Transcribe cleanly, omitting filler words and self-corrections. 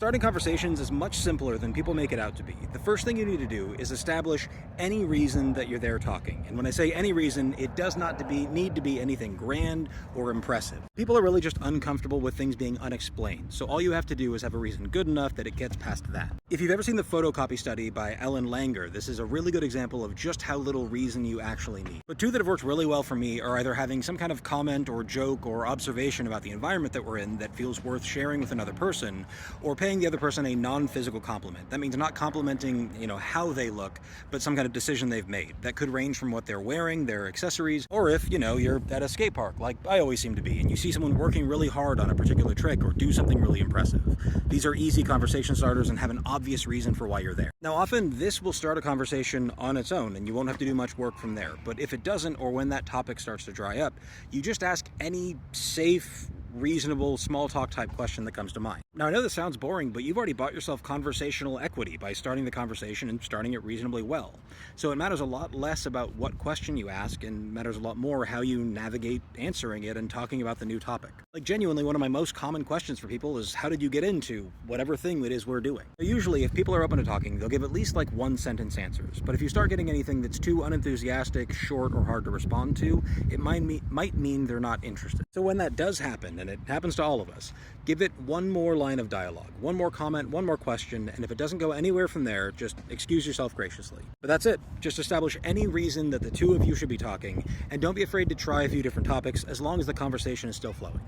Starting conversations is much simpler than people make it out to be. The first thing you need to do is establish any reason that you're there talking. And when I say any reason, it does not need to be anything grand or impressive. People are really just uncomfortable with things being unexplained, so all you have to do is have a reason good enough that it gets past that. If you've ever seen the photocopy study by Ellen Langer, this is a really good example of just how little reason you actually need. But two that have worked really well for me are either having some kind of comment or joke or observation about the environment that we're in that feels worth sharing with another person, or paying the other person a non-physical compliment. That means not complimenting, how they look, but some kind of decision they've made. That could range from what they're wearing, their accessories, or if, you're at a skate park, like I always seem to be, and you see someone working really hard on a particular trick or do something really impressive. These are easy conversation starters and have an obvious reason for why you're there. Now, often this will start a conversation on its own, and you won't have to do much work from there. But if it doesn't, or when that topic starts to dry up, you just ask any safe, reasonable, small talk type question that comes to mind. Now, I know this sounds boring, but you've already bought yourself conversational equity by starting the conversation and starting it reasonably well. So it matters a lot less about what question you ask and matters a lot more how you navigate answering it and talking about the new topic. Like, genuinely, one of my most common questions for people is, how did you get into whatever thing it is we're doing? Usually, if people are open to talking, they'll give at least like one sentence answers. But if you start getting anything that's too unenthusiastic, short, or hard to respond to, it might mean they're not interested. So when that does happen, and it happens to all of us, give it one more line of dialogue, one more comment, one more question, and if it doesn't go anywhere from there, just excuse yourself graciously. But that's it. Just establish any reason that the two of you should be talking, and don't be afraid to try a few different topics as long as the conversation is still flowing.